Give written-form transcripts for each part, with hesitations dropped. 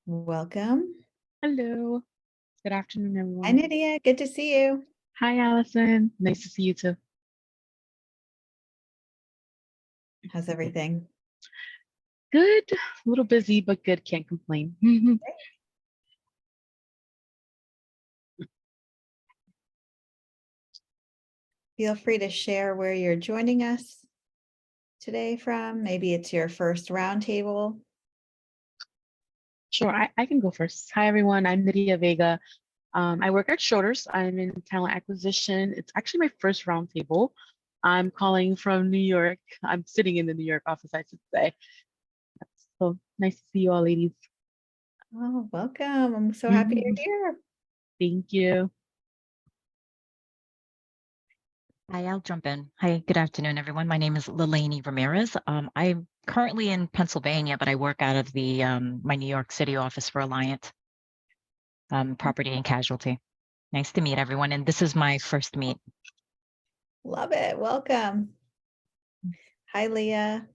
Welcome. Hello. Good afternoon, Hi, everyone. Nydia. Good to see you. Hi, Allison. Nice to see you too. How's everything? Good. A little busy, but good. Can't complain. Feel free to share where you're joining us today from. Maybe it's your first roundtable. Sure, I can go first. Hi, everyone. I'm Nydia Vega. I work at Schroders. I'm in talent acquisition. It's actually my first roundtable. I'm calling from New York. I'm sitting in the New York office, I should say. So nice to see you all, ladies. Oh, welcome. I'm so happy you're here. Thank you. Hi, I'll jump in. Hi, good afternoon, everyone. My name is Lelaine Ramirez. I'm currently in Pennsylvania, but I work out of the my New York City office for Alliant Property and Casualty. Nice to meet everyone, and this is my first meet. Love it. Welcome. Hi, Leah.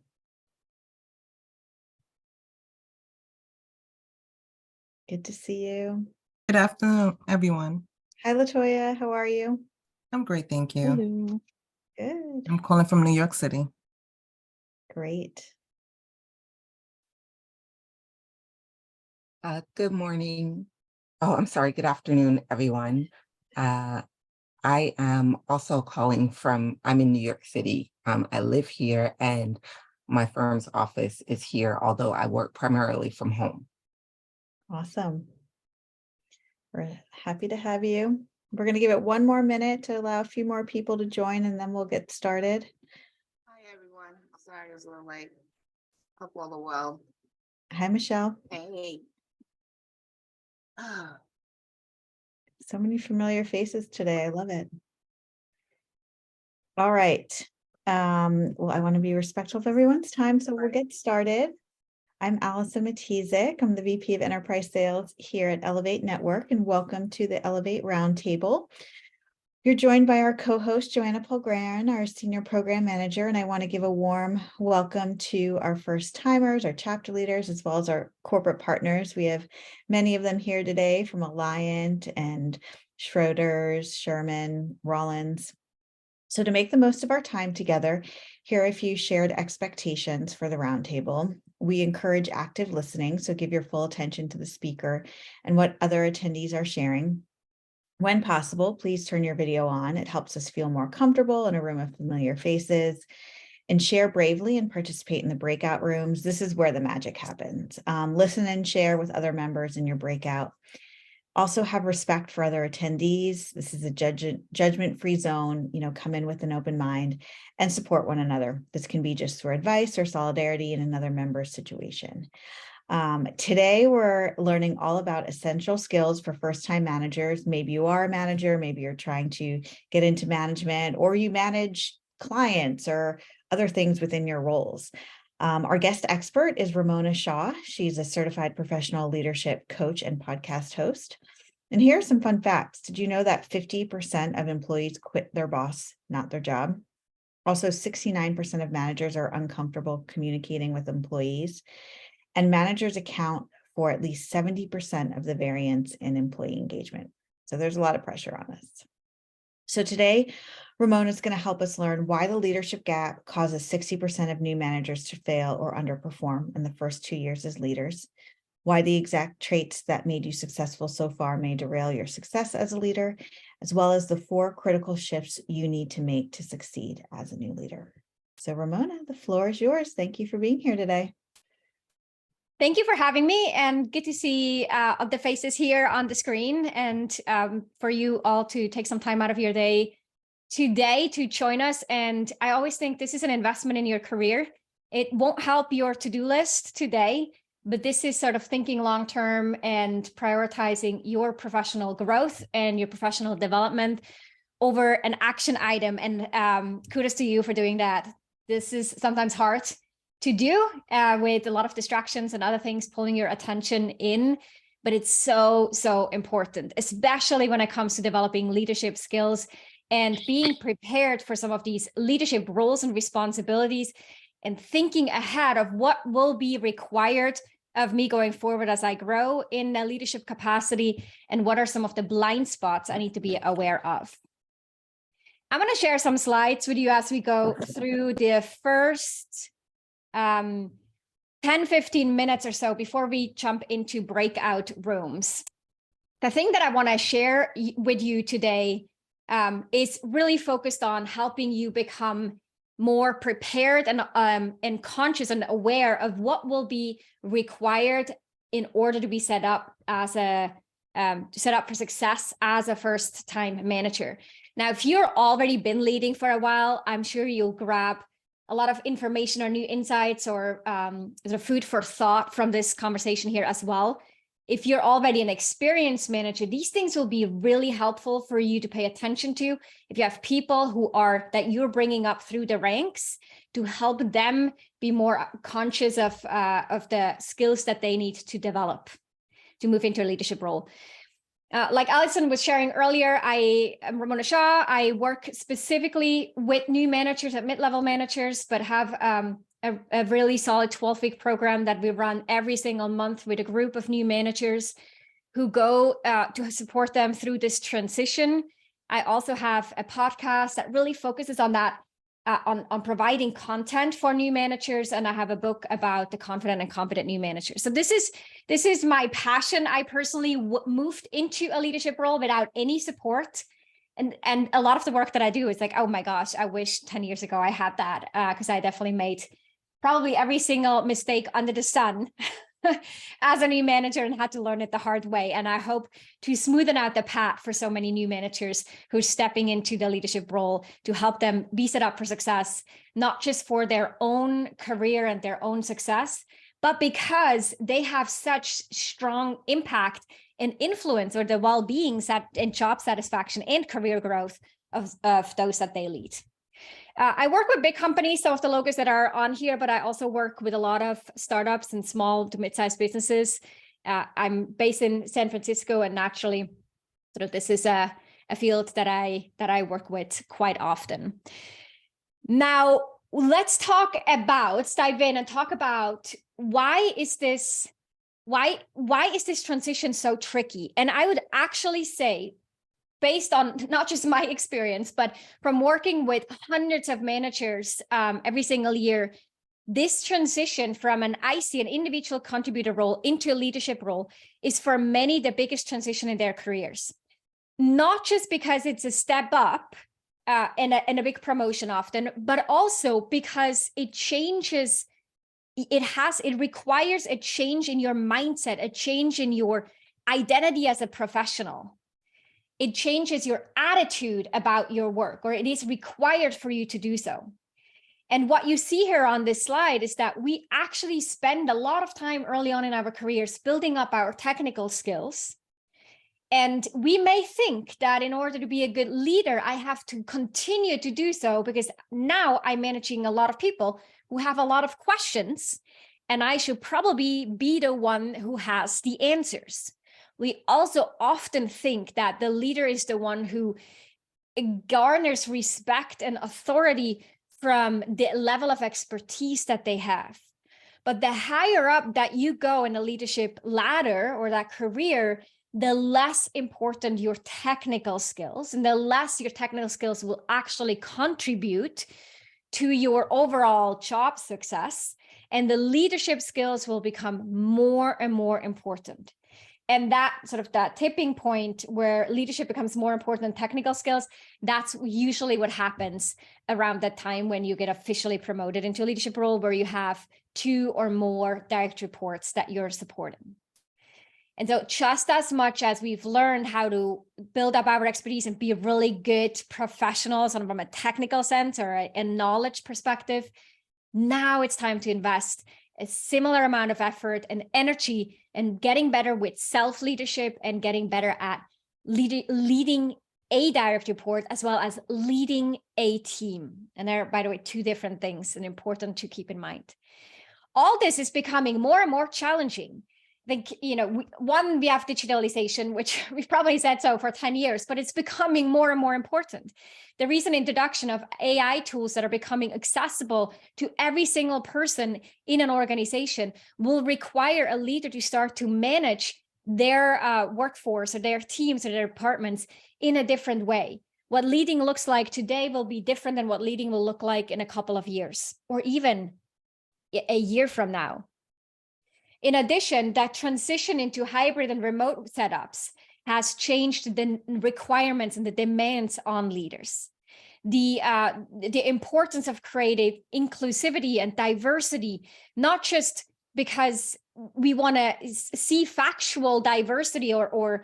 Good to see you. Good afternoon, everyone. Hi, Latoya. How are you? I'm great, thank you. Hello. Good. I'm calling from New York City. Great. Good morning. Oh, I'm sorry. Good afternoon, everyone. I am also calling I'm in New York City. I live here and my firm's office is here, although I work primarily from home. Awesome. We're happy to have you. We're going to give it one more minute to allow a few more people to join, and then we'll get started. Hi, everyone. Sorry, I was a little late. Hope all are well. Hi, Michelle. Hey. Ah, So many familiar faces today. I love it. All right. Well, I want to be respectful of everyone's time, so we'll get started. I'm Allison Matizik. I'm the VP of Enterprise Sales here at Ellevate Network, and welcome to the Ellevate Roundtable. You're joined by our co-host, Joanna Polgran, our Senior Program Manager, and I want to give a warm welcome to our first-timers, our chapter leaders, as well as our corporate partners. We have many of them here today from Alliant and Schroders, Sherman, Rollins. So to make the most of our time together, here are a few shared expectations for the roundtable. We encourage active listening, so give your full attention to the speaker and what other attendees are sharing. When possible, please turn your video on. It helps us feel more comfortable in a room of familiar faces. And share bravely and participate in the breakout rooms. This is where the magic happens. Listen and share with other members in your breakout. Also have respect for other attendees. This is a judgment-free zone, come in with an open mind and support one another. This can be just through advice or solidarity in another member's situation. Today, we're learning all about essential skills for first-time managers. Maybe you are a manager, maybe you're trying to get into management, or you manage clients or other things within your roles. Our guest expert is Ramona Shaw. She's a certified professional leadership coach and podcast host. And here are some fun facts. Did you know that 50% of employees quit their boss, not their job? Also, 69% of managers are uncomfortable communicating with employees, and managers account for at least 70% of the variance in employee engagement. So there's a lot of pressure on us. So today, Ramona is going to help us learn why the leadership gap causes 60% of new managers to fail or underperform in the first 2 years as leaders, why the exact traits that made you successful so far may derail your success as a leader, as well as the 4 critical shifts you need to make to succeed as a new leader. So Ramona, the floor is yours. Thank you for being here today. Thank you for having me, and good to see the faces here on the screen, and for you all to take some time out of your day today to join us. And I always think this is an investment in your career. It won't help your to-do list today, but this is sort of thinking long-term and prioritizing your professional growth and your professional development over an action item. And kudos to you for doing that. This is sometimes hard to do with a lot of distractions and other things pulling your attention in, but it's so important, especially when it comes to developing leadership skills and being prepared for some of these leadership roles and responsibilities, and thinking ahead of what will be required of me going forward as I grow in a leadership capacity, and what are some of the blind spots I need to be aware of. I'm going to share some slides with you as we go through the first 10-15 minutes or so before we jump into breakout rooms. The thing that I want to share with you today is really focused on helping you become more prepared and conscious and aware of what will be required in order to be set up as set up for success as a first-time manager. Now, if you're already been leading for a while, I'm sure you'll grab a lot of information or new insights or sort of food for thought from this conversation here as well. If you're already an experienced manager, these things will be really helpful for you to pay attention to. If you have people that you're bringing up through the ranks, to help them be more conscious of the skills that they need to develop to move into a leadership role. Like Alison was sharing earlier, I am Ramona Shaw. I work specifically with new managers at mid-level managers, but have a really solid 12-week program that we run every single month with a group of new managers who go to support them through this transition. I also have a podcast that really focuses on that, on providing content for new managers, and I have a book about the confident and competent new managers. So this is my passion. I personally moved into a leadership role without any support. And a lot of the work that I do is like, oh my gosh, I wish 10 years ago I had that, because I definitely made probably every single mistake under the sun as a new manager and had to learn it the hard way. And I hope to smoothen out the path for so many new managers who's stepping into the leadership role to help them be set up for success, not just for their own career and their own success, but because they have such strong impact and influence or the well-being and job satisfaction and career growth of those that they lead. I work with big companies, some of the logos that are on here, but I also work with a lot of startups and small to mid-sized businesses. I'm based in San Francisco, and naturally, sort of this is a field that I work with quite often. Now, let's dive in and talk about why is this transition so tricky? And I would actually say, based on not just my experience, but from working with hundreds of managers every single year, this transition from an IC, an individual contributor role, into a leadership role is for many the biggest transition in their careers. Not just because it's a step up and a big promotion often, but also because it changes, it requires a change in your mindset, a change in your identity as a professional. It changes your attitude about your work, or it is required for you to do so. And what you see here on this slide is that we actually spend a lot of time early on in our careers building up our technical skills. And we may think that in order to be a good leader, I have to continue to do so because now I'm managing a lot of people who have a lot of questions, and I should probably be the one who has the answers. We also often think that the leader is the one who garners respect and authority from the level of expertise that they have. But the higher up that you go in the leadership ladder or that career, the less important your technical skills, and the less your technical skills will actually contribute to your overall job success. And the leadership skills will become more and more important. And that sort of that tipping point where leadership becomes more important than technical skills, that's usually what happens around that time when you get officially promoted into a leadership role where you have 2 or more direct reports that you're supporting. And so just as much as we've learned how to build up our expertise and be really good professionals from a technical sense or a knowledge perspective, now it's time to invest a similar amount of effort and energy and getting better with self-leadership and getting better at leading a direct report as well as leading a team. And they're, by the way, 2 different things and important to keep in mind. All this is becoming more and more challenging. think, we have digitalization, which we've probably said so for 10 years, but it's becoming more and more important. The recent introduction of AI tools that are becoming accessible to every single person in an organization will require a leader to start to manage their workforce or their teams or their departments in a different way. What leading looks like today will be different than what leading will look like in a couple of years, or even a year from now. In addition, that transition into hybrid and remote setups has changed the requirements and the demands on leaders. The importance of creative inclusivity and diversity, not just because we want to see factual diversity or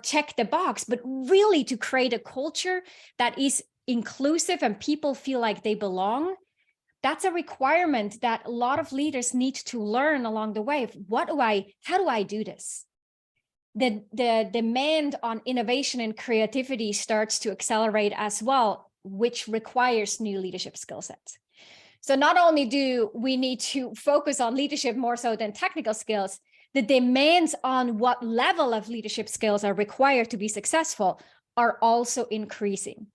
check the box, but really to create a culture that is inclusive and people feel like they belong. That's a requirement that a lot of leaders need to learn along the way. How do I do this? The demand on innovation and creativity starts to accelerate as well, which requires new leadership skill sets. So not only do we need to focus on leadership more so than technical skills, the demands on what level of leadership skills are required to be successful are also increasing.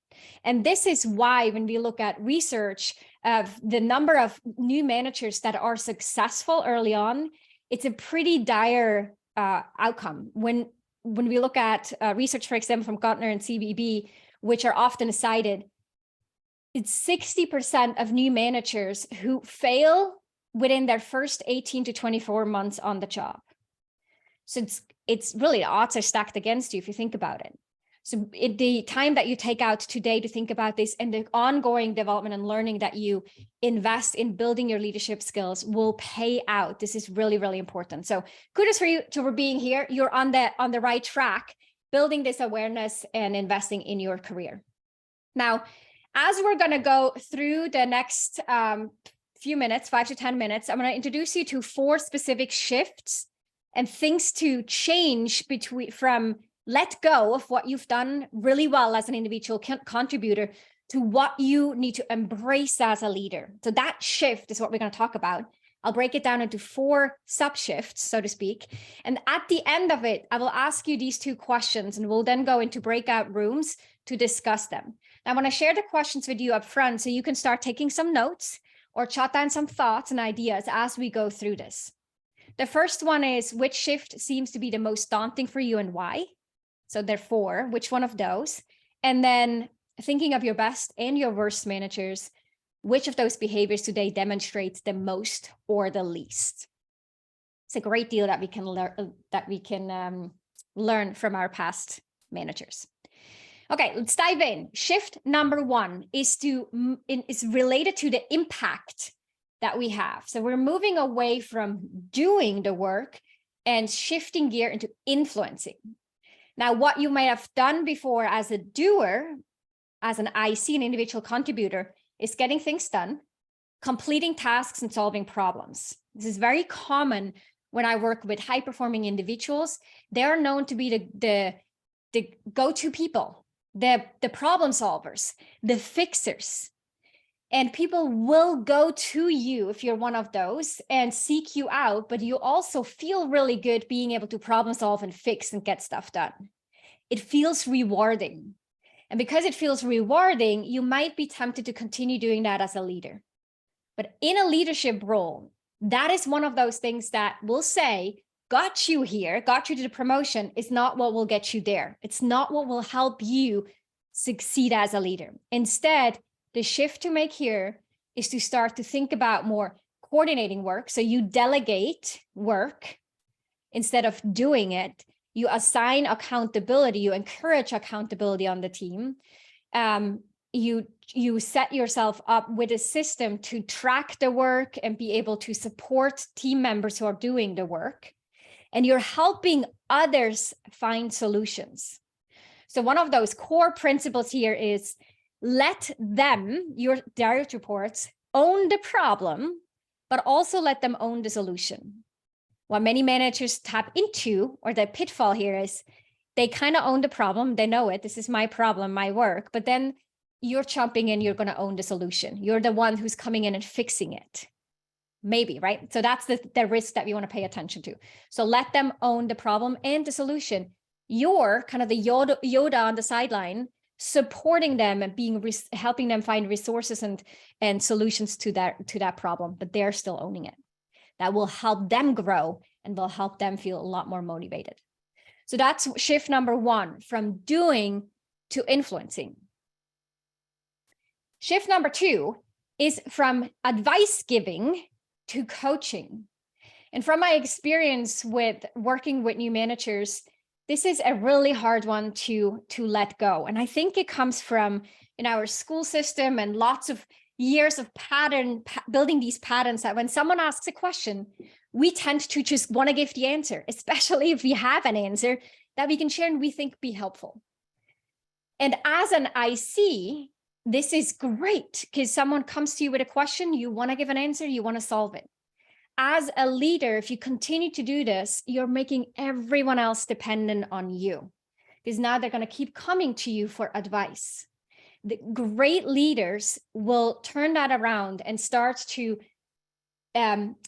And this is why when we look at research of the number of new managers that are successful early on, it's a pretty dire outcome. When we look at research, for example, from Gartner and CBB, which are often cited, it's 60% of new managers who fail within their first 18 to 24 months on the job. So it's really, the odds are stacked against you if you think about it. So the time that you take out today to think about this and the ongoing development and learning that you invest in building your leadership skills will pay out. This is really, really important. So kudos for you for being here. You're on the right track, building this awareness and investing in your career. Now, as we're going to go through the next few minutes, 5 to 10 minutes, I'm going to introduce you to 4 specific shifts and things to change from let go of what you've done really well as an individual contributor to what you need to embrace as a leader. So that shift is what we're going to talk about. I'll break it down into 4 sub-shifts, so to speak. And at the end of it, I will ask you these 2 questions, and we'll then go into breakout rooms to discuss them. I want to share the questions with you up front so you can start taking some notes or jot down some thoughts and ideas as we go through this. The first one is, which shift seems to be the most daunting for you and why? So therefore, which one of those? And then thinking of your best and your worst managers, which of those behaviors today demonstrates the most or the least? It's a great deal that we can learn from our past managers. Okay, let's dive in. Shift number 1 is related to the impact that we have. So we're moving away from doing the work and shifting gear into influencing. Now, what you might have done before as a doer, as an IC, an individual contributor, is getting things done, completing tasks and solving problems. This is very common when I work with high-performing individuals. They are known to be the go-to people, the problem solvers, the fixers. And people will go to you if you're one of those and seek you out, but you also feel really good being able to problem solve and fix and get stuff done. It feels rewarding. And because it feels rewarding, you might be tempted to continue doing that as a leader. But in a leadership role, that is one of those things that will say, got you here, got you to the promotion, is not what will get you there. It's not what will help you succeed as a leader. Instead, the shift to make here is to start to think about more coordinating work. So you delegate work instead of doing it. You assign accountability, you encourage accountability on the team. You set yourself up with a system to track the work and be able to support team members who are doing the work. And you're helping others find solutions. So one of those core principles here is let them, your direct reports, own the problem, but also let them own the solution. What many managers tap into, or the pitfall here, is they kind of own the problem. They know it. This is my problem, my work. But then you're jumping in, you're going to own the solution. You're the one who's coming in and fixing it. Maybe, right? So that's the risk that we want to pay attention to. So let them own the problem and the solution. You're kind of the Yoda on the sideline, supporting them and helping them find resources and solutions to that problem, but they're still owning it. That will help them grow and will help them feel a lot more motivated. So that's shift number 1, from doing to influencing. Shift number 2 is from advice giving to coaching. And from my experience with working with new managers, this is a really hard one to let go. And I think it comes from in our school system and lots of years of building these patterns that when someone asks a question, we tend to just want to give the answer, especially if we have an answer that we can share and we think be helpful. And as an IC, this is great because someone comes to you with a question, you want to give an answer, you want to solve it. As a leader, if you continue to do this, you're making everyone else dependent on you because now they're going to keep coming to you for advice. The great leaders will turn that around and start to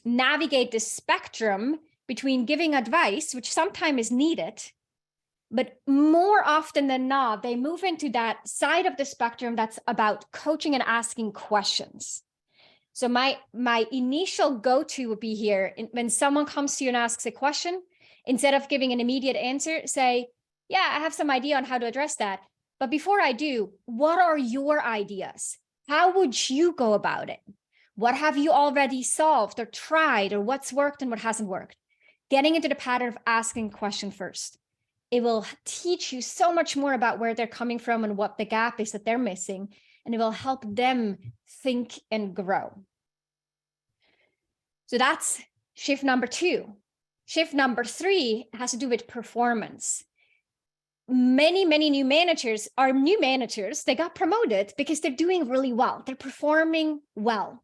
navigate the spectrum between giving advice, which sometimes is needed, but more often than not, they move into that side of the spectrum that's about coaching and asking questions. So my initial go-to would be here. When someone comes to you and asks a question, instead of giving an immediate answer, say, yeah, I have some idea on how to address that. But before I do, what are your ideas? How would you go about it? What have you already solved or tried, or what's worked and what hasn't worked? Getting into the pattern of asking a question first. It will teach you so much more about where they're coming from and what the gap is that they're missing. And it will help them think and grow. So that's shift number 2. Shift number 3 has to do with performance. Many new managers are new managers. They got promoted because they're doing really well. They're performing well.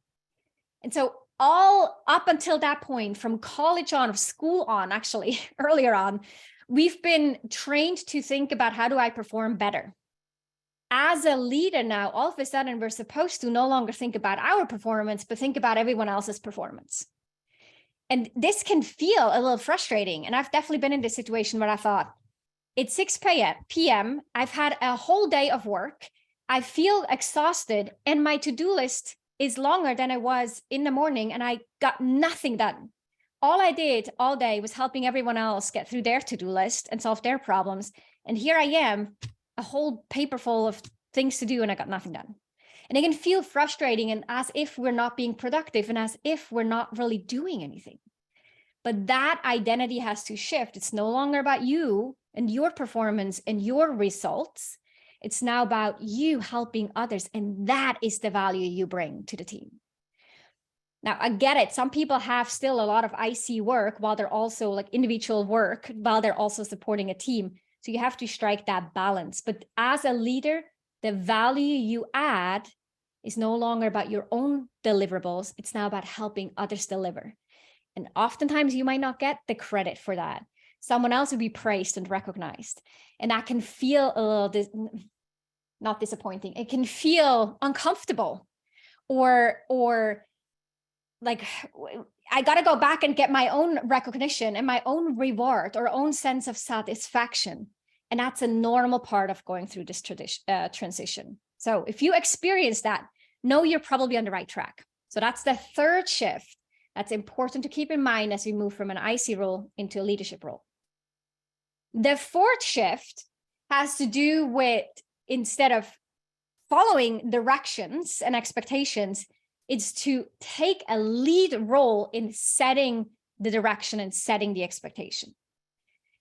And so all up until that point, from college on, of school on, actually earlier on, we've been trained to think about how do I perform better. As a leader now, all of a sudden, we're supposed to no longer think about our performance, but think about everyone else's performance. And this can feel a little frustrating. And I've definitely been in this situation where I thought, it's 6 p.m. I've had a whole day of work. I feel exhausted and my to-do list is longer than it was in the morning and I got nothing done. All I did all day was helping everyone else get through their to-do list and solve their problems. And here I am, a whole paper full of things to do and I got nothing done. And it can feel frustrating and as if we're not being productive and as if we're not really doing anything. But that identity has to shift. It's no longer about you and your performance and your results. It's now about you helping others. And that is the value you bring to the team. Now, I get it. Some people have still a lot of IC work while they're also like individual work, while they're also supporting a team. So you have to strike that balance. But as a leader, the value you add is no longer about your own deliverables. It's now about helping others deliver. And oftentimes you might not get the credit for that. Someone else will be praised and recognized. And that can feel a little, not disappointing. It can feel uncomfortable or like, I got to go back and get my own recognition and my own reward or own sense of satisfaction. And that's a normal part of going through this transition. So if you experience that, know you're probably on the right track. So that's the 3rd shift. That's important to keep in mind as we move from an IC role into a leadership role. The 4th shift has to do with, instead of following directions and expectations, it's to take a lead role in setting the direction and setting the expectation.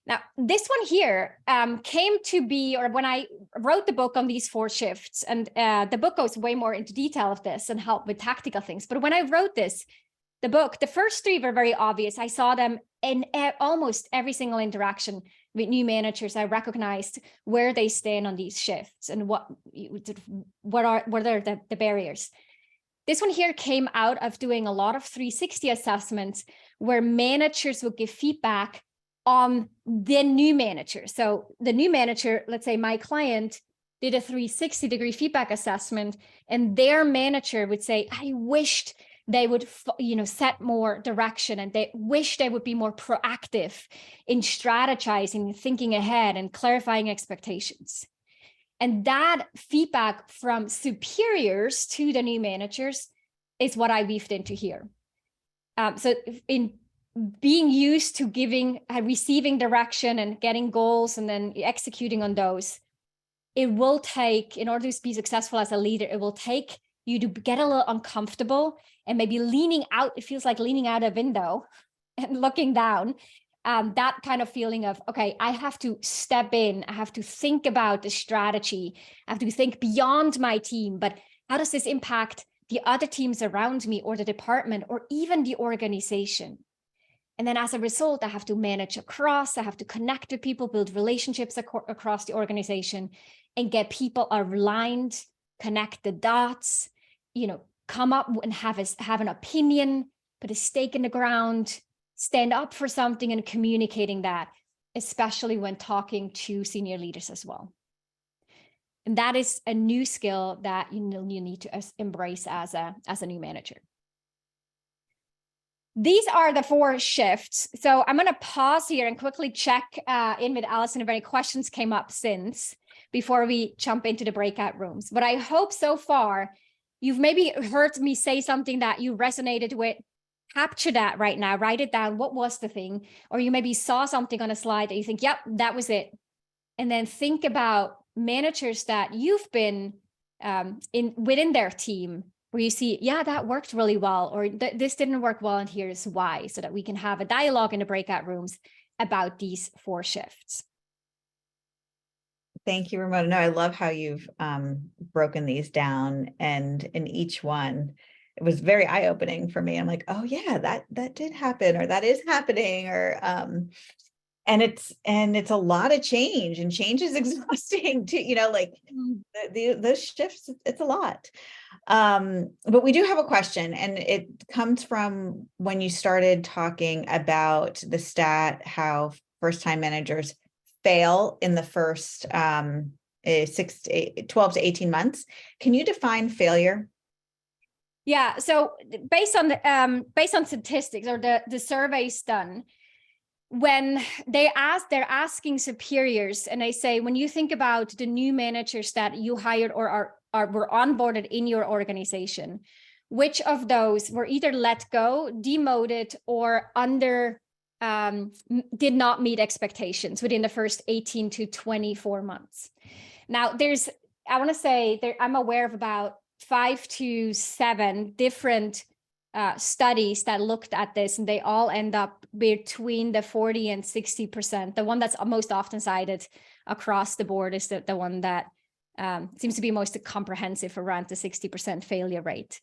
Now, this one here came to be, or when I wrote the book on these 4 shifts, and the book goes way more into detail of this and help with tactical things. But when I wrote the book, the first 3 were very obvious. I saw them in almost every single interaction with new managers. I recognized where they stand on these shifts and what are the barriers. This one here came out of doing a lot of 360 assessments where managers would give feedback on the new manager. So the new manager, let's say my client, did a 360-degree feedback assessment, and their manager would say, I wished they would, set more direction, and they wish they would be more proactive in strategizing, thinking ahead, and clarifying expectations. And that feedback from superiors to the new managers is what I weaved into here. So in being used to receiving direction and getting goals and then executing on those, it will take, in order to be successful as a leader, it will take you to get a little uncomfortable and maybe leaning out. It feels like leaning out a window and looking down. That kind of feeling of, okay, I have to step in. I have to think about the strategy. I have to think beyond my team. But how does this impact the other teams around me, or the department, or even the organization? And then as a result, I have to manage across, I have to connect with people, build relationships across the organization, and get people aligned, connect the dots, come up and have an opinion, put a stake in the ground, stand up for something, and communicating that, especially when talking to senior leaders as well. And that is a new skill that you need to embrace as a new manager. These are the 4 shifts. So I'm going to pause here and quickly check in with Allison if any questions came up before we jump into the breakout rooms. But I hope so far you've maybe heard me say something that you resonated with. Capture that right now, write it down. What was the thing? Or you maybe saw something on a slide that you think, yep, that was it. And then think about managers that you've been within their team, where you see, yeah, that worked really well, or this didn't work well, and here's why, so that we can have a dialogue in the breakout rooms about these 4 shifts. Thank you, Ramona. No, I love how you've broken these down, and in each one, it was very eye-opening for me. I'm like, oh yeah, that did happen, or that is happening, or and it's a lot of change, and change is exhausting too, those shifts, it's a lot. But we do have a question, and it comes from when you started talking about the stat, how first-time managers fail in the first 12 to 18 months. Can you define failure? Yeah, so based on statistics, or the surveys done, when they're asking superiors, and they say, when you think about the new managers that you hired or were onboarded in your organization, which of those were either let go, demoted, or did not meet expectations within the first 18 to 24 months? Now, I'm aware of about 5 to 7 different studies that looked at this, and they all end up between the 40 and 60%. The one that's most often cited across the board is the one that seems to be most comprehensive, around the 60% failure rate.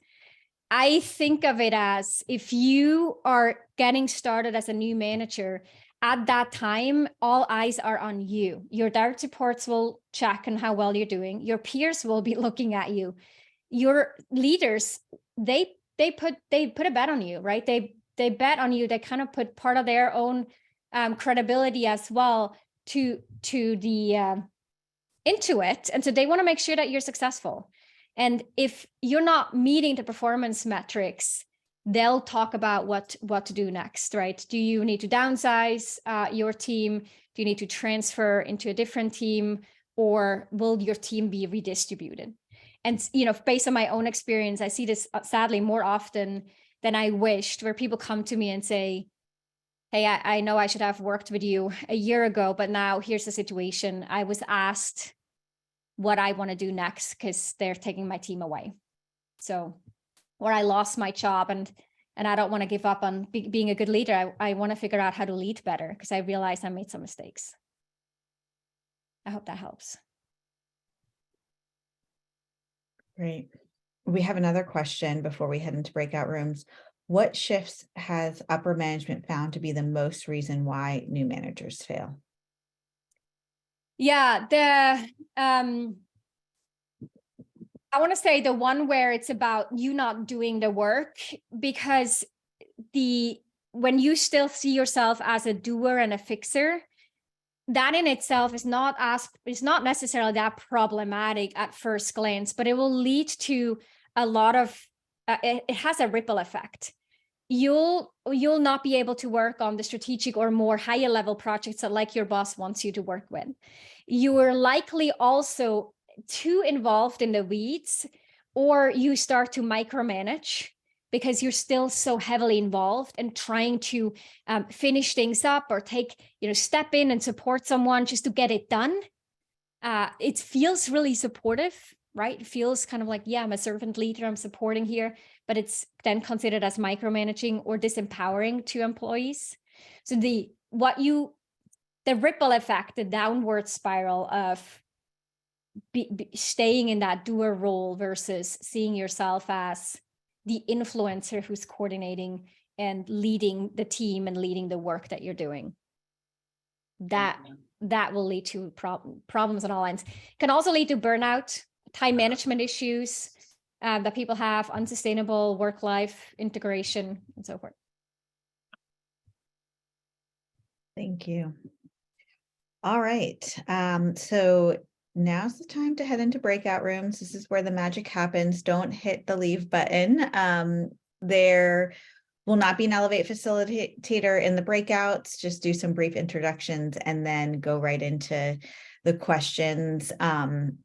I think of it as, if you are getting started as a new manager, at that time, all eyes are on you. Your direct reports will check on how well you're doing. Your peers will be looking at you. Your leaders, they put a bet on you, right? They bet on you. They kind of put part of their own credibility as well into it. And so they want to make sure that you're successful. And if you're not meeting the performance metrics, they'll talk about what to do next, right? Do you need to downsize your team? Do you need to transfer into a different team? Or will your team be redistributed? And, based on my own experience, I see this sadly more often than I wished, where people come to me and say, hey, I know I should have worked with you a year ago, but now here's the situation. I was asked what I want to do next because they're taking my team away. So, or I lost my job and I don't want to give up on being a good leader. I want to figure out how to lead better because I realized I made some mistakes. I hope that helps. Great. We have another question before we head into breakout rooms. What shifts has upper management found to be the most reason why new managers fail? Yeah, I want to say the one where it's about you not doing the work, because when you still see yourself as a doer and a fixer, that in itself is not necessarily that problematic at first glance, but it will lead to a lot of it has a ripple effect. You'll not be able to work on the strategic or more higher level projects that like your boss wants you to work with. You are likely also too involved in the weeds, or you start to micromanage because you're still so heavily involved and trying to finish things up or step in and support someone just to get it done. It feels really supportive, right? It feels kind of like, yeah, I'm a servant leader, I'm supporting here, but it's then considered as micromanaging or disempowering to employees. So the ripple effect, the downward spiral of staying in that doer role versus seeing yourself as the influencer who's coordinating and leading the team and leading the work that you're doing. That will lead to problems on all ends. Can also lead to burnout, time management issues that people have, unsustainable work-life integration, and so forth. Thank you. All right. So now's the time to head into breakout rooms. This is where the magic happens. Don't hit the leave button. There will not be an Ellevate facilitator in the breakouts. Just do some brief introductions and then go right into the questions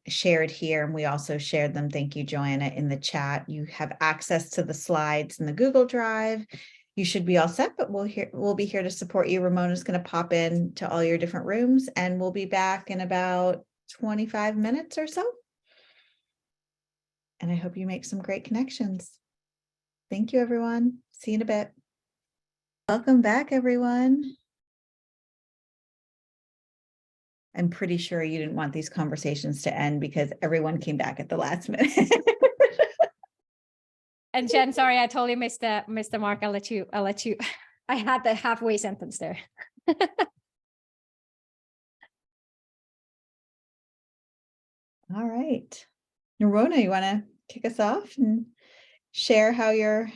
shared here. And we also shared them. Thank you, Joanna, in the chat. You have access to the slides in the Google Drive. You should be all set, but we'll be here to support you. Ramona's going to pop in to all your different rooms, and we'll be back in about 25 minutes or so. And I hope you make some great connections. Thank you, everyone. See you in a bit. Welcome back, everyone. I'm pretty sure you didn't want these conversations to end because everyone came back at the last minute. And Jen, sorry, I totally missed the mark. I'll let you. I had the halfway sentence there. All right. Narona, you want to kick us off and share how your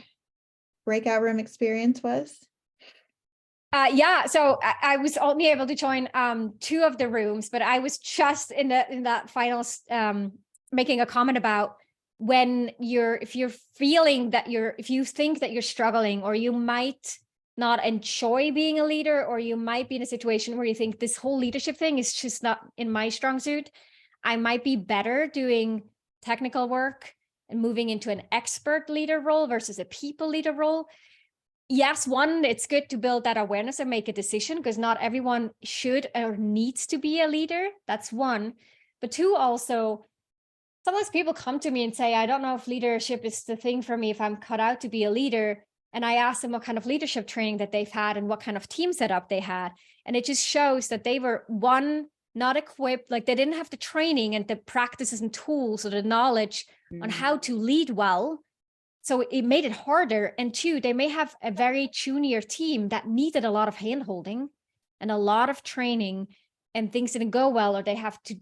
breakout room experience was? Yeah, so I was only able to join 2 of the rooms, but I was just in that final making a comment about if you think that you're struggling, or you might not enjoy being a leader, or you might be in a situation where you think this whole leadership thing is just not in my strong suit. I might be better doing technical work and moving into an expert leader role versus a people leader role. Yes, one, it's good to build that awareness and make a decision, because not everyone should or needs to be a leader. That's one. But 2, also, sometimes people come to me and say, I don't know if leadership is the thing for me, if I'm cut out to be a leader. And I ask them what kind of leadership training that they've had and what kind of team setup they had. And it just shows that they were, one, not equipped, like they didn't have the training and the practices and tools or the knowledge on how to lead well. So it made it harder. And 2, they may have a very junior team that needed a lot of handholding and a lot of training, and things didn't go well, or they have to,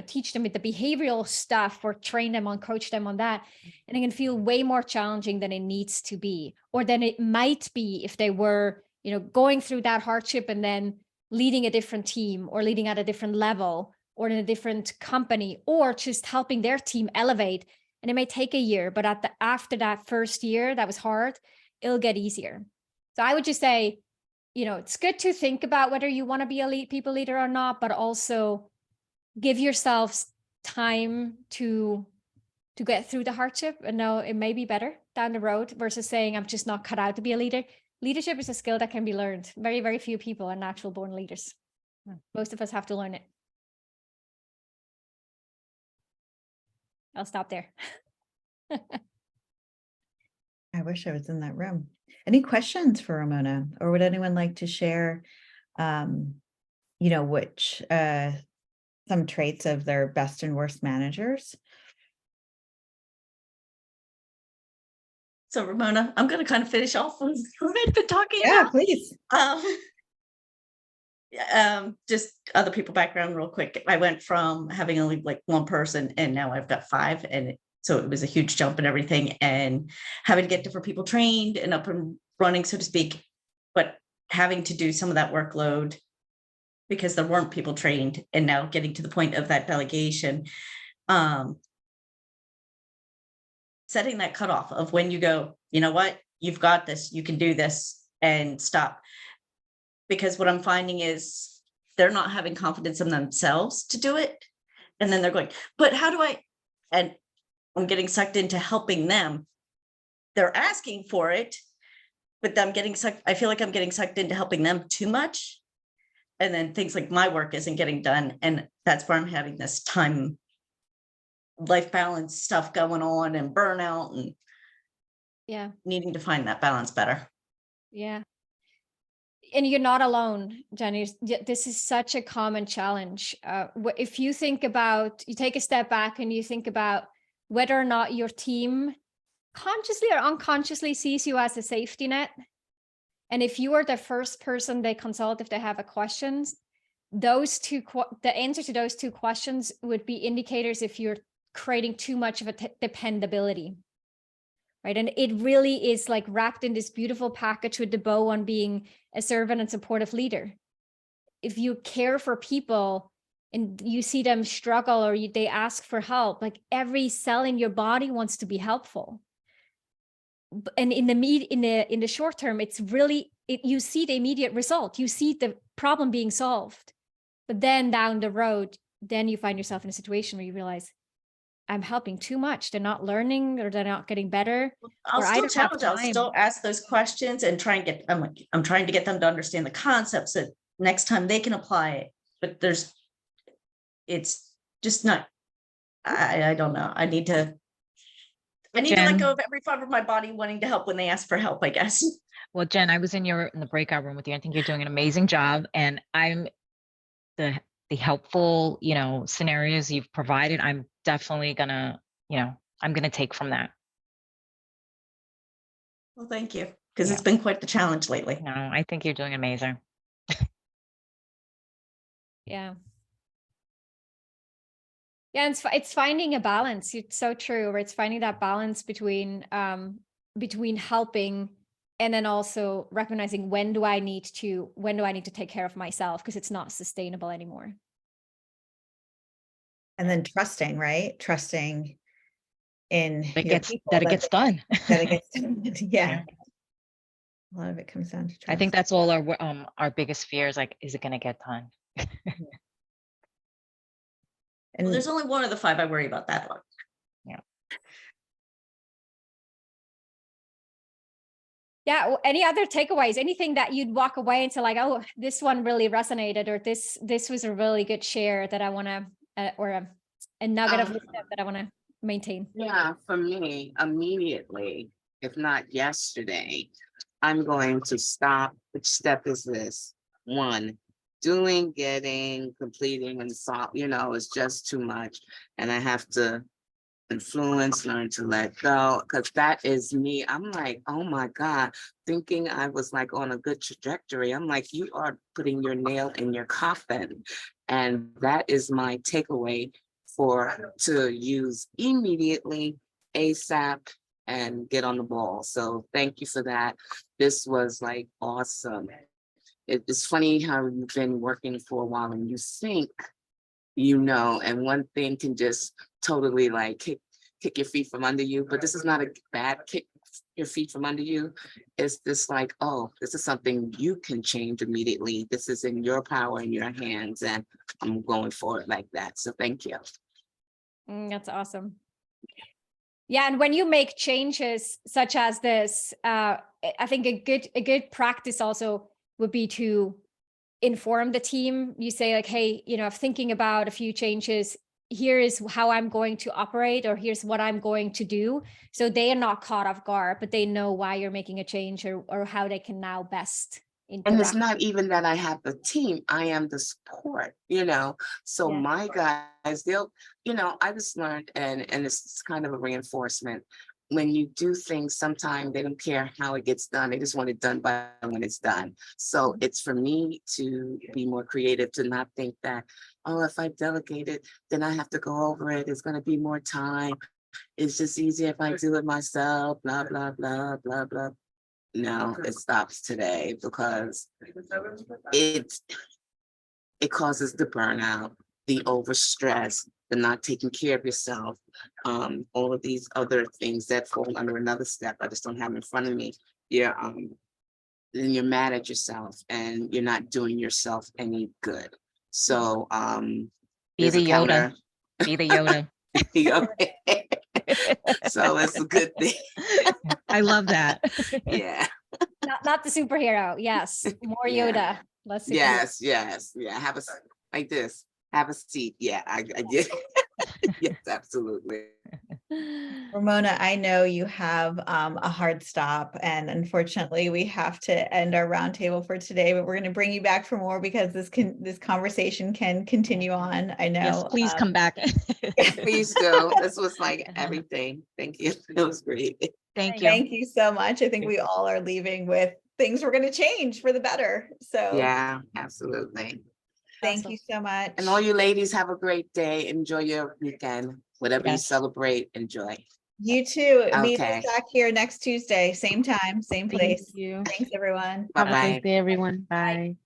teach them with the behavioral stuff or train them on, coach them on that. And it can feel way more challenging than it needs to be, or than it might be if they were, going through that hardship and then leading a different team, or leading at a different level, or in a different company, or just helping their team elevate. And it may take a year, but after that first year, that was hard, it'll get easier. So I would just say, it's good to think about whether you want to be a people leader or not, but also give yourselves time to get through the hardship and know it may be better down the road, versus saying, I'm just not cut out to be a leader. Leadership is a skill that can be learned. Very, very few people are natural born leaders. Most of us have to learn it. I'll stop there. I wish I was in that room. Any questions for Ramona, or would anyone like to share, which some traits of their best and worst managers? So Ramona, I'm going to kind of finish off what we've been talking Yeah, about. please. Just other people background real quick. I went from having only like 1 person, and now I've got 5, and so it was a huge jump and everything, and having to get different people trained and up and running, so to speak, but having to do some of that workload because there weren't people trained, and now getting to the point of that delegation. setting that cutoff of when you go, you know what, you've got this, you can do this, and stop. Because what I'm finding is they're not having confidence in themselves to do it. And then they're going, but how do I? And I'm getting sucked into helping them. They're asking for it, but I'm getting sucked. I feel like I'm getting sucked into helping them too much. And then things like my work isn't getting done. And that's where I'm having this time, life balance stuff going on, and burnout, and Yeah. needing to find that balance better. Yeah. And you're not alone, Jenny. This is such a common challenge. If you think about, you take a step back and you think about whether or not your team consciously or unconsciously sees you as a safety net. And if you are the first person they consult if they have a questions, the answer to those two questions would be indicators if you're creating too much of a dependability. Right. And it really is like wrapped in this beautiful package with the bow on being a servant and supportive leader. If you care for people and you see them struggle or they ask for help, like every cell in your body wants to be helpful. And in the short term, it's really, you see the immediate result. You see the problem being solved. But then down the road, then you find yourself in a situation where you realize, I'm helping too much. They're not learning, or they're not getting better. I'll or I still don't have challenge, I'll time. still ask those questions and try and get, I'm trying to get them to understand the concepts that next time they can apply it. But it's just not, I don't know. I need to let Jen. go of every fiber of my body wanting to help when they ask for help, I guess. Well, Jen, I was in the breakout room with you. I think you're doing an amazing job, and I'm the helpful, scenarios you've provided. I'm definitely gonna, I'm gonna take from that. Well, thank you, because Yeah. it's been quite the challenge lately. No, I think you're doing amazing. Yeah. Yeah, and it's finding a balance. It's so true. Where it's finding that balance between helping and then also recognizing when do I need to take care of myself, because it's not sustainable anymore. And then trusting, right? Trusting in That your it people, gets done. that it gets done. Yeah. Yeah. A lot of it comes down to trust. I think that's all our biggest fear is like, is it gonna get done? And Well, there's only one of the 5 I worry about, that one. Yeah. Well, any other takeaways? Anything that you'd walk away into like, oh, this one really resonated, or this was a really good share that I want to, or a nugget of wisdom that I want to maintain? Yeah, for me, immediately, if not yesterday, I'm going to stop. Which step is this? 1, doing, getting, completing, and solve, is just too much. And I have to influence, learn to let go, because that is me. I'm like, oh my God, thinking I was like on a good trajectory. I'm like, you are putting your nail in your coffin. And that is my takeaway to use immediately, ASAP, and get on the ball. So thank you for that. This was like awesome. It's funny how you've been working for a while and you think, and one thing can just totally like kick your feet from under you. But this is not a bad kick your feet from under you. It's just like, oh, this is something you can change immediately. This is in your power, in your hands, and I'm going for it like that. So thank you. That's awesome. Yeah, and when you make changes such as this, I think a good practice also would be to inform the team. You say like, hey, I'm thinking about a few changes. Here is how I'm going to operate, or here's what I'm going to do. So they are not caught off guard, but they know why you're making a change, or how they can now best interact. And it's not even that I have the team, I am the support, So Yeah. my guys, they'll, I just learned, and it's kind of a reinforcement. When you do things, sometimes they don't care how it gets done. They just want it done by when it's done. So it's for me to be more creative, to not think that, oh, if I delegate it, then I have to go over it. It's going to be more time. It's just easier if I do it myself, blah, blah, blah, blah, blah. No, it stops today, because it causes the burnout, the overstress, the not taking care of yourself, all of these other things that fall under another step. I just don't have in front of me. Yeah, then you're mad at yourself and you're not doing yourself any good. So Be there's the a counter. Yoda. Be the Yoda. So that's a good thing. I love that. Yeah. Not the superhero. Yes, more Yeah. Yoda. Less superhero. Yes, yes, yeah. Have a like this. Have a seat. Yeah, I did. Yes, absolutely. Ramona, I know you have a hard stop, and unfortunately we have to end our roundtable for today, but we're going to bring you back for more because this conversation can continue on. I know. Yes, please come back. Please do. This was like everything. Thank you. It was great. Thank you. Thank you so much. I think we all are leaving with things we're going to change for the better. So Yeah, absolutely. thank you so much. And all you ladies have a great day. Enjoy your weekend. Whatever you Yes. celebrate, enjoy. You too. Meet us Okay. back here next Tuesday, same time, same Thank place. you. Thanks, everyone. Have a Bye-bye. great day, everyone. Bye.